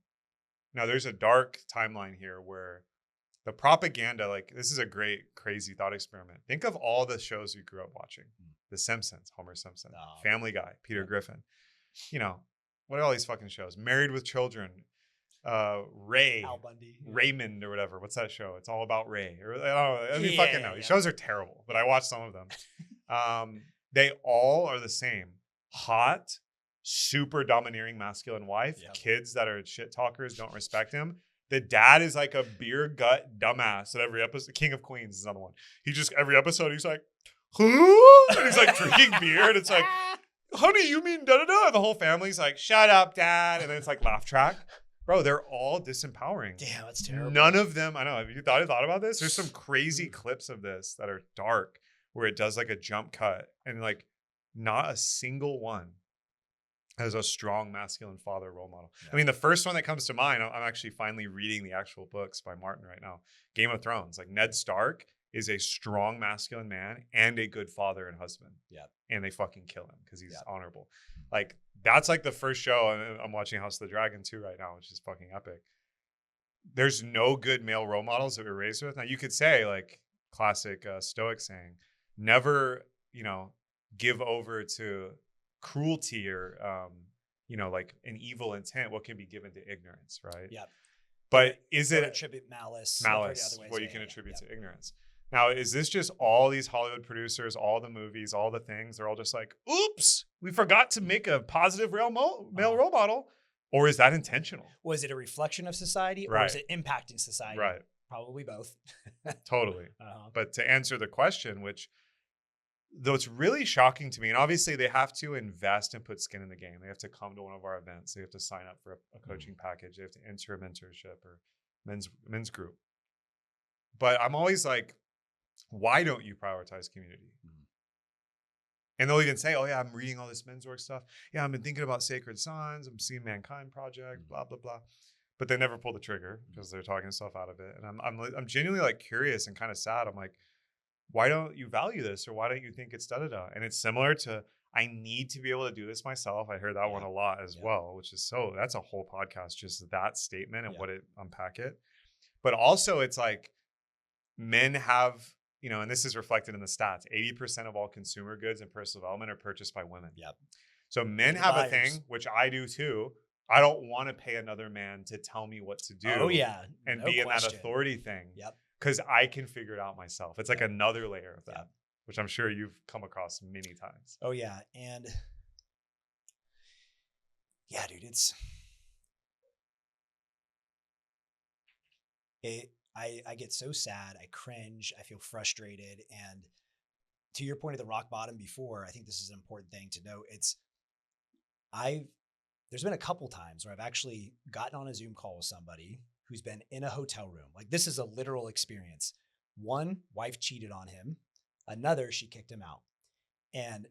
Now, there's a dark timeline here where the propaganda, like, this is a great, crazy thought experiment. Think of all the shows we grew up watching. The Simpsons, Homer Simpson, Family Guy, Peter Griffin. You know, what are all these fucking shows? Married with Children, Ray, Al Bundy, Raymond or whatever. What's that show? It's all about Ray. Or, I mean, fucking no. These shows are terrible, but I watched some of them. They all are the same. Hot, super domineering masculine wife, kids that are shit talkers, don't respect him. The dad is like a beer gut dumbass at every episode. King of Queens is another one. He just, every episode, he's like, huh? And he's like drinking beer. And it's like, honey, you mean da-da-da? And the whole family's like, shut up, dad. And then it's like laugh track. Bro, they're all disempowering. Damn, that's terrible. None of them, I know. Have you thought about this? There's some crazy clips of this that are dark where it does like a jump cut and like not a single one has a strong masculine father role model. Yeah. I mean, the first one that comes to mind, I'm actually finally reading the actual books by Martin right now. Game of Thrones, like Ned Stark is a strong masculine man and a good father and husband. Yeah. And they fucking kill him because he's honorable. Like that's like the first show. And I'm watching House of the Dragon 2 right now, which is fucking epic. There's no good male role models that we're raised with. Now you could say like classic Stoic saying, never, give over to cruelty or, like an evil intent. What can be given to ignorance, right? Yeah. But is it attribute malice? What you can attribute to ignorance. Now, is this just all these Hollywood producers, all the movies, all the things? They're all just like, oops, we forgot to make a positive male role model. Or is that intentional? Was it a reflection of society or is it impacting society? Right. Probably both. Totally. But to answer the question, which though it's really shocking to me, and obviously they have to invest and put skin in the game. They have to come to one of our events. They have to sign up for a coaching package. They have to enter a mentorship or men's group. But I'm always like, why don't you prioritize community? And they'll even say, oh yeah, I'm reading all this men's work stuff. Yeah, I've been thinking about Sacred Sons. I'm seeing Mankind Project, blah, blah, blah. But they never pull the trigger because they're talking stuff out of it. And I'm genuinely like curious and kind of sad. I'm like, why don't you value this? Or why don't you think it's da-da-da? And it's similar to, I need to be able to do this myself. I heard that one a lot as well, which is that's a whole podcast, just that statement and what it unpack it. But also it's like men have, and this is reflected in the stats, 80% of all consumer goods and personal development are purchased by women. Yep. So men have a thing, which I do too. I don't want to pay another man to tell me what to do. Oh yeah. And be in that authority thing. Yep. Because I can figure it out myself. It's like another layer of that, which I'm sure you've come across many times. Oh yeah. And yeah, dude, I get so sad, I cringe, I feel frustrated. And to your point of the rock bottom before, I think this is an important thing to note. There's been a couple times where I've actually gotten on a Zoom call with somebody who's been in a hotel room. Like this is a literal experience. One, wife cheated on him. Another, she kicked him out. And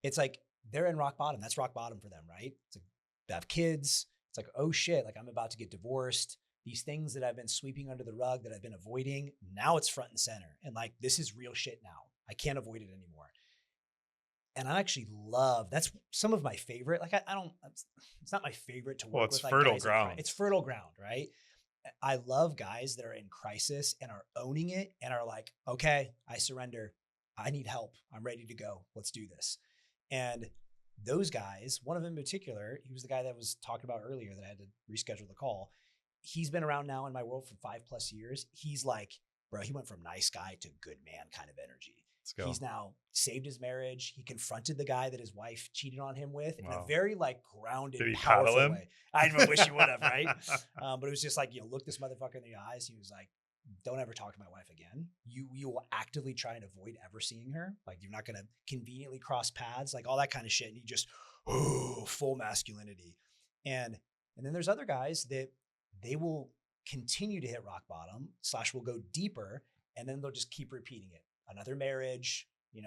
it's like, they're in rock bottom. That's rock bottom for them, right? It's like, they have kids. It's like, oh shit, like I'm about to get divorced. These things that I've been sweeping under the rug that I've been avoiding, now it's front and center. And like, this is real shit now. I can't avoid it anymore. And I actually that's some of my favorite. Like it's not my favorite to work with. It's fertile ground. It's fertile ground, right? I love guys that are in crisis and are owning it and are like, okay, I surrender. I need help. I'm ready to go. Let's do this. And those guys, one of them in particular, he was the guy that was talking about earlier that I had to reschedule the call. He's been around now in my world for 5+ years. He's like, bro, he went from nice guy to good man kind of energy. He's now saved his marriage. He confronted the guy that his wife cheated on him with in a very like grounded, powerful way. I wish he would have, right? But it was just like, look this motherfucker in the eyes. He was like, don't ever talk to my wife again. You will actively try and avoid ever seeing her. Like you're not going to conveniently cross paths, like all that kind of shit. And you just, full masculinity. And then there's other guys that they will continue to hit rock bottom / will go deeper. And then they'll just keep repeating it. Another marriage, and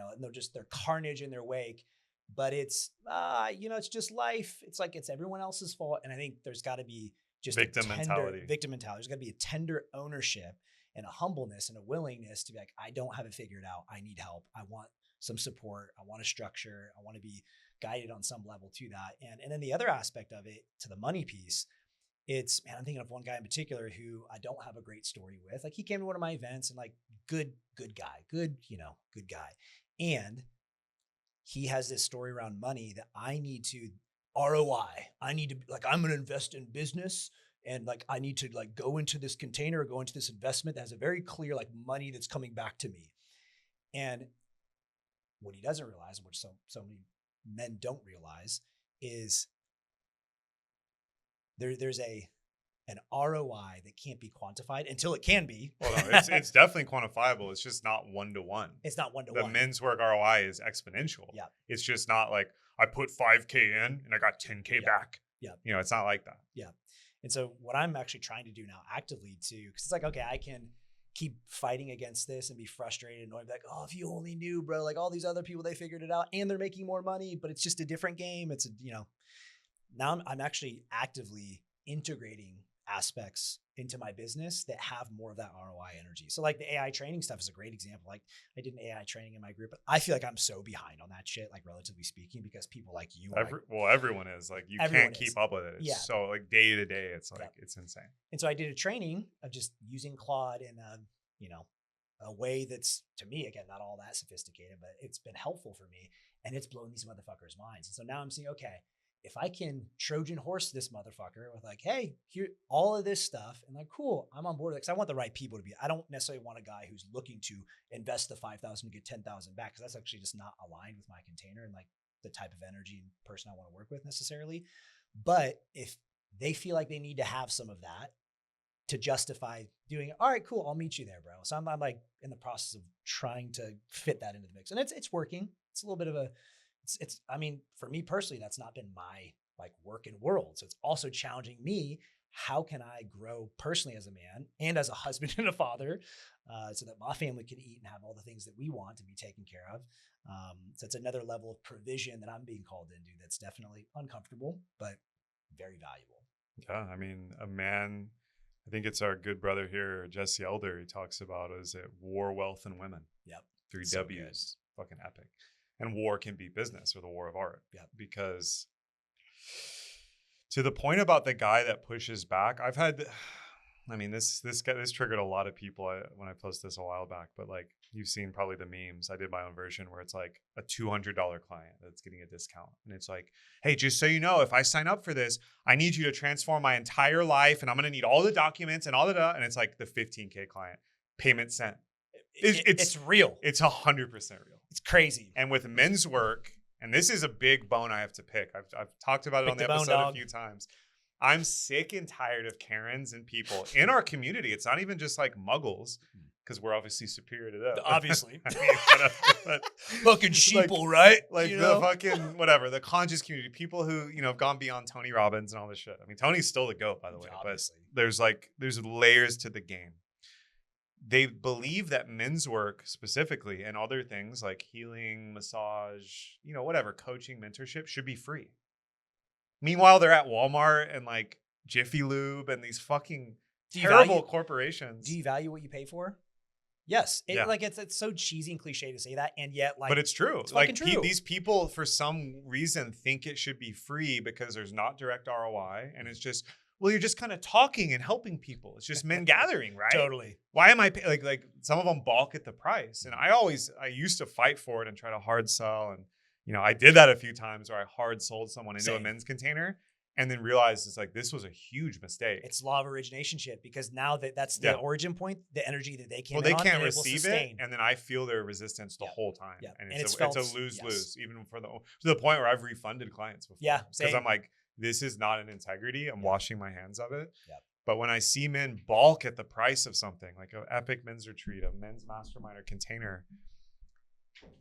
they're carnage in their wake, but it's, it's just life. It's like, it's everyone else's fault. And I think there's got to be just victim mentality. There's got to be a tender ownership and a humbleness and a willingness to be like, I don't have it figured out. I need help. I want some support. I want a structure. I want to be guided on some level to that. And then the other aspect of it, to the money piece, I'm thinking of one guy in particular who I don't have a great story with. Like he came to one of my events and like good guy, good guy. And he has this story around money that I need to ROI. I need to like, I'm going to invest in business and like, I need to like go into this container or go into this investment that has a very clear like money that's coming back to me. And what he doesn't realize, which so many men don't realize, is there's an ROI that can't be quantified until it can be. Well, no, it's definitely quantifiable. It's just not one-to-one. It's not one-to-one. The men's work ROI is exponential. Yeah. It's just not like I put 5K in and I got 10K back. Yeah. You know, it's not like that. Yeah. And so what I'm actually trying to do now actively too, because it's like, okay, I can keep fighting against this and be frustrated and be like, oh, if you only knew, bro, like all these other people, they figured it out and they're making more money, but it's just a different game. It's, now I'm actually actively integrating aspects into my business that have more of that ROI energy. So like the AI training stuff is a great example. Like I did an AI training in my group, but I feel like I'm so behind on that shit, like relatively speaking, because people like you, everyone is like, you can't keep up with it. It's so like day to day, it's like, it's insane. And so I did a training of just using Claude in a way that's, to me, again, not all that sophisticated, but it's been helpful for me and it's blowing these motherfuckers' minds. And so now I'm seeing, okay, if I can Trojan horse this motherfucker with like, hey, here, all of this stuff, and like, cool, I'm on board. Because I want the right people to be. I don't necessarily want a guy who's looking to invest the 5,000 to get 10,000 back, because that's actually just not aligned with my container and like the type of energy and person I want to work with necessarily. But if they feel like they need to have some of that to justify doing it, all right, cool, I'll meet you there, bro. So I'm like in the process of trying to fit that into the mix, and it's working. It's a little bit of a I mean, for me personally, that's not been my like working world. So it's also challenging me. How can I grow personally as a man and as a husband and a father, so that my family can eat and have all the things that we want to be taken care of? So it's another level of provision that I'm being called into. That's definitely uncomfortable, but very valuable. Yeah. I mean, a man, I think it's our good brother here, Jesse Elder. He talks about, is it war, wealth, and women? Yep. 3 So W's. Good. Fucking epic. And war can be business, or the war of art. Yeah. Because to the point about the guy that pushes back, I've had, I mean, this triggered a lot of people when I posted this a while back, but like you've seen probably the memes. I did my own version where it's like a $200 client that's getting a discount. And it's like, hey, just so you know, if I sign up for this, I need you to transform my entire life and I'm going to need all the documents and all the, and it's like the 15K client, payment sent. It's real. It's 100% real. It's crazy. And with men's work, and this is a big bone I have to pick. I've talked about it on the episode a few times. I'm sick and tired of Karens and people in our community. It's not even just like muggles, because we're obviously superior to them. Obviously. I mean, but fucking sheeple, right? Like the fucking, whatever, the conscious community, people who, have gone beyond Tony Robbins and all this shit. I mean, Tony's still the GOAT, by the way, obviously. But there's layers to the game. They believe that men's work specifically and other things like healing, massage, whatever, coaching, mentorship should be free. Meanwhile, they're at Walmart and like Jiffy Lube and these fucking terrible corporations. Do you value what you pay for? Yes. It's so cheesy and cliche to say that. And yet, like, but it's true. It's fucking true. These people, for some reason, think it should be free because there's not direct ROI. And it's just, well, you're just kind of talking and helping people. It's just men gathering, right? Totally. Why am I like some of them balk at the price? And I used to fight for it and try to hard sell. And, I did that a few times where I hard sold someone into a men's container and then realized it's like, this was a huge mistake. It's law of origination shit, because now that's the origin point, the energy that they came they can't receive it. And then I feel their resistance the whole time. Yeah. And it's a lose-lose, even to the point where I've refunded clients before. Yeah. Because I'm like, this is not an integrity. I'm washing my hands of it. Yeah. But when I see men balk at the price of something like an epic men's retreat, a men's mastermind or container,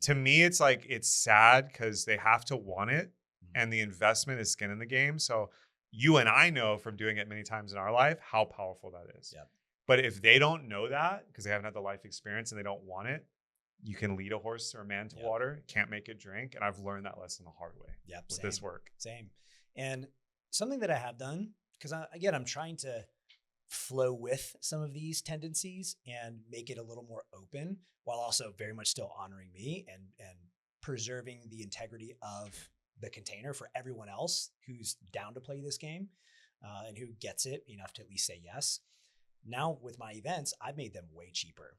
to me, it's like, it's sad because they have to want it. And the investment is skin in the game. So you and I know from doing it many times in our life how powerful that is. Yeah. But if they don't know that because they haven't had the life experience and they don't want it, you can lead a horse or a man to water, can't make it drink. And I've learned that lesson the hard way with this work. Same. And something that I have done, because I'm trying to flow with some of these tendencies and make it a little more open while also very much still honoring me and preserving the integrity of the container for everyone else who's down to play this game and who gets it enough to at least say yes. Now with my events, I've made them way cheaper.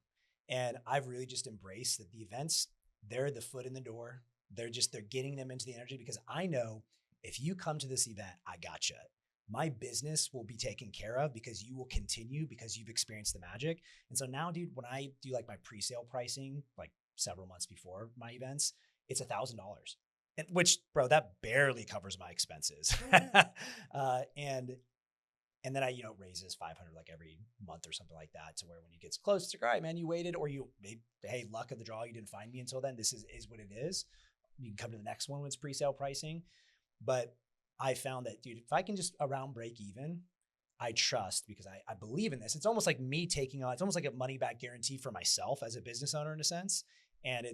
And I've really just embraced that the events, they're the foot in the door. They're getting them into the energy, because I know if you come to this event, I gotcha. My business will be taken care of because you will continue, because you've experienced the magic. And so now, dude, when I do like my pre-sale pricing, like several months before my events, it's $1,000. Which, bro, that barely covers my expenses. And then I, raises 500 like every month or something like that, to where when it gets close, it's like, all right, man, you waited, or hey, luck of the draw, you didn't find me until then. This is what it is. You can come to the next one when it's pre-sale pricing. But I found that, dude, if I can just around break even, I trust because I believe in this. It's almost like me taking on, it's almost like a money back guarantee for myself as a business owner in a sense. And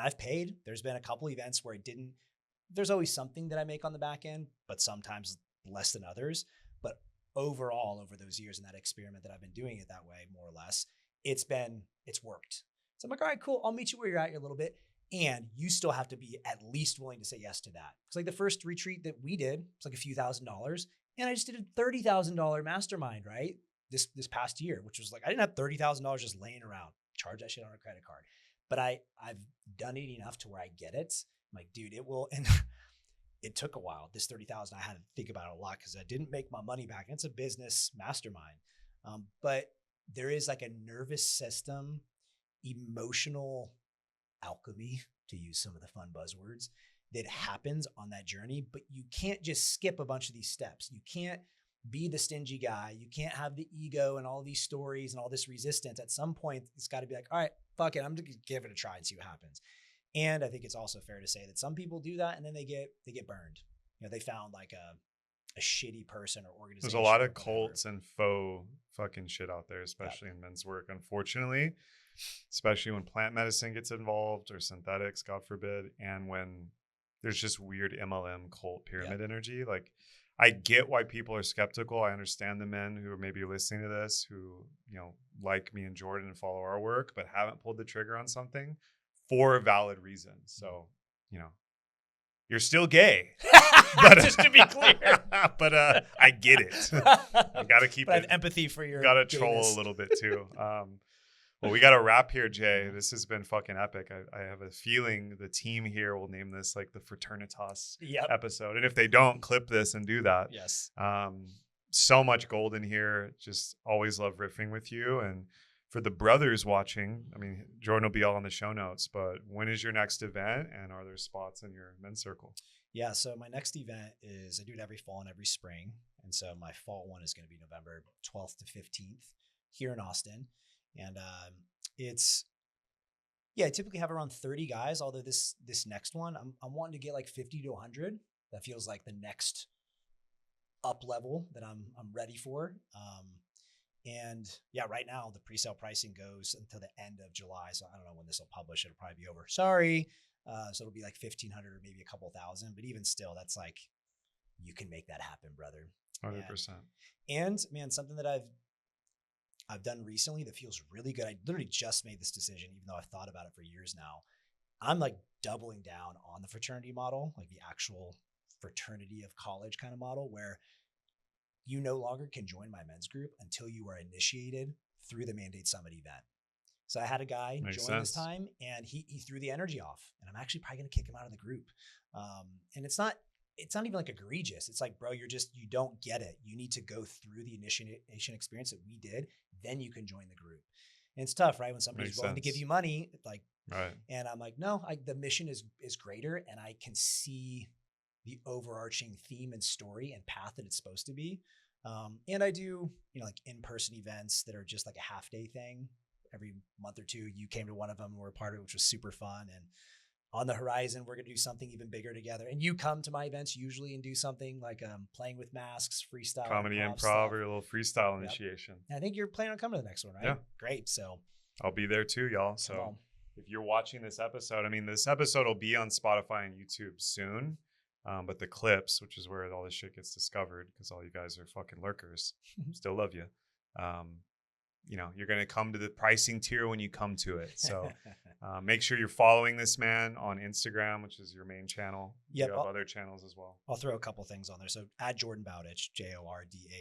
I've paid. There's been a couple events where there's always something that I make on the back end, but sometimes less than others. But overall, over those years in that experiment that I've been doing it that way, more or less, it's worked. So I'm like, all right, cool. I'll meet you where you're at a little bit. And you still have to be at least willing to say yes to that. It's like the first retreat that we did, it's like a few $1,000s. And I just did a $30,000 mastermind, right? This past year, which was like, I didn't have $30,000 just laying around. Charge that shit on a credit card. But I've done it enough to where I get it. I'm like, dude, it will. And it took a while. This 30,000, I had to think about it a lot because I didn't make my money back. It's a business mastermind. But there is like a nervous system, emotional alchemy, to use some of the fun buzzwords, that happens on that journey. But you can't just skip a bunch of these steps. You can't be the stingy guy. You can't have the ego and all these stories and all this resistance. At some point, it's got to be like, all right, fuck it. I'm going to give it a try and see what happens. And I think it's also fair to say that some people do that and then they get burned. They found like a shitty person or organization. There's a lot of cults and faux fucking shit out there, especially in men's work, unfortunately, especially when plant medicine gets involved or synthetics, God forbid. And when there's just weird MLM cult pyramid energy. Like, I get why people are skeptical. I understand the men who are maybe listening to this who, like me and Jordan and follow our work, but haven't pulled the trigger on something for valid reasons. So, you're still gay. But just to be clear. But I get it. I got to keep I have empathy for your got to troll a little bit too. Well, we got to wrap here, Jay. This has been fucking epic. I have a feeling the team here will name this like the Fraternitas episode. And if they don't, clip this and do that. Yes. So much gold in here. Just always love riffing with you. And for the brothers watching, I mean, Jordan will be all in the show notes, but when is your next event and are there spots in your men's circle? Yeah, so my next event is, I do it every fall and every spring. And so my fall one is going to be November 12th to 15th here in Austin. And I typically have around 30 guys, although this next one, I'm wanting to get like 50 to 100. That feels like the next up level that I'm ready for. And yeah, right now the pre-sale pricing goes until the end of July. So I don't know when this will publish. It'll probably be over. Sorry. So it'll be like 1,500 or maybe a couple thousand, but even still, that's like, you can make that happen, brother. 100%. And man, something that I've done recently that feels really good. I literally just made this decision, even though I've thought about it for years now. I'm like doubling down on the fraternity model, like the actual fraternity of college kind of model, where you no longer can join my men's group until you are initiated through the Mandate Summit event. So I had a guy join this time and he threw the energy off, and I'm actually probably going to kick him out of the group. And it's not even like egregious. It's like, bro, you don't get it. You need to go through the initiation experience that we did. Then you can join the group. And it's tough, right? When somebody's willing to give you money, like, right. And I'm like, no, the mission is greater. And I can see the overarching theme and story and path that it's supposed to be. And I do, like in-person events that are just like a half day thing. Every month or two, you came to one of them and were a part of it, which was super fun. And on the horizon, we're going to do something even bigger together. And you come to my events usually and do something like playing with masks, freestyle, comedy, improv, or a little freestyle initiation. And I think you're planning on coming to the next one, right? Yeah. Great. So I'll be there too, y'all. So if you're watching this episode, I mean, this episode will be on Spotify and YouTube soon. But the clips, which is where all this shit gets discovered, because all you guys are fucking lurkers, still love you. You're going to come to the pricing tier when you come to it. So make sure you're following this man on Instagram, which is your main channel. Yep. You have other channels as well. I'll throw a couple things on there. So at Jordan Bowditch, JordanBowditch,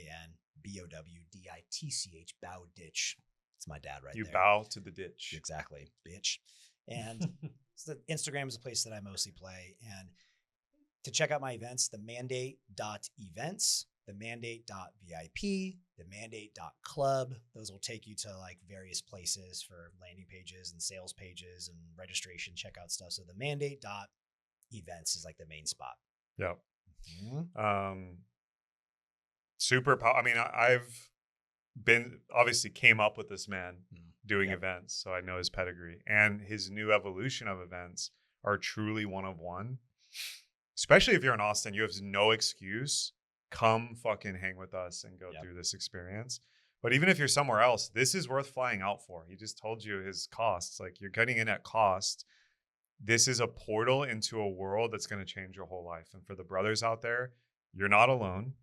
Bowditch. It's my dad right there. You bow to the ditch. Exactly, bitch. And so Instagram is a place that I mostly play. And to check out my events, the mandate.events, the mandate.vip, the mandate.club. Those will take you to like various places for landing pages and sales pages and registration, checkout stuff. So the mandate.events is like the main spot. Yep. Mm-hmm. Super powerful. I mean, I've been obviously came up with this man doing events. So I know his pedigree, and his new evolution of events are truly one of one. especially if you're in Austin, you have no excuse. Come fucking hang with us and go Yep. through this experience. But even if you're somewhere else, this is worth flying out for. He just told you his costs. Like, you're getting in at cost. This is a portal into a world that's going to change your whole life. And for the brothers out there, you're not alone.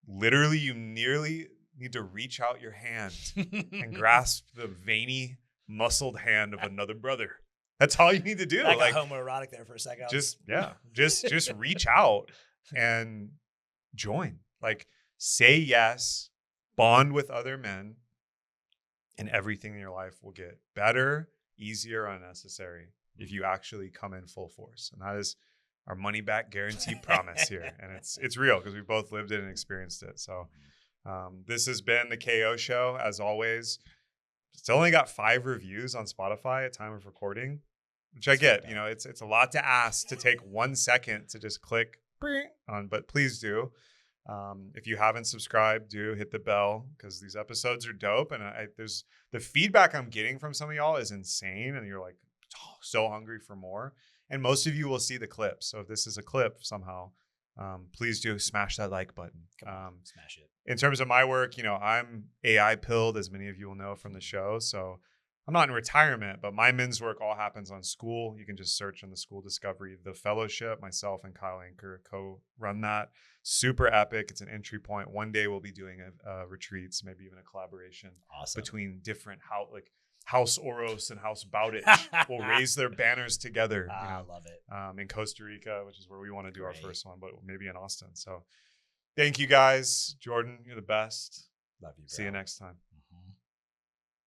Literally, you nearly need to reach out your hand and grasp the veiny, muscled hand of another brother. That's all you need to do. I got like, homoerotic there for a second. just reach out and join. Like, say yes, bond with other men, and everything in your life will get better, easier, unnecessary if you actually come in full force. And that is our money back guarantee promise here. And it's real because we both lived it and experienced it. So this has been the KO Show. As always, still only got 5 reviews on Spotify at time of recording, which I get. You know, it's a lot to ask to take 1 second to just click on, but please do. If you haven't subscribed, do hit the bell because these episodes are dope. And there's the feedback I'm getting from some of y'all is insane. And you're like, oh, so hungry for more. And most of you will see the clips. So if this is a clip somehow, please do smash that like button. Smash it. In terms of my work, you know, I'm AI pilled, as many of you will know from the show. So I'm not in retirement, but my men's work all happens on School. You can just search on the School Discovery, the fellowship. Myself and Kyle Anker co-run that. Super epic. It's an entry point. One day we'll be doing retreats, maybe even a collaboration between different House Orosz and House Bowditch will raise their banners together. I love it. In Costa Rica, which is where we want to do our first one, but maybe in Austin. So thank you guys. Jordan, you're the best. Love you, bro. See you next time.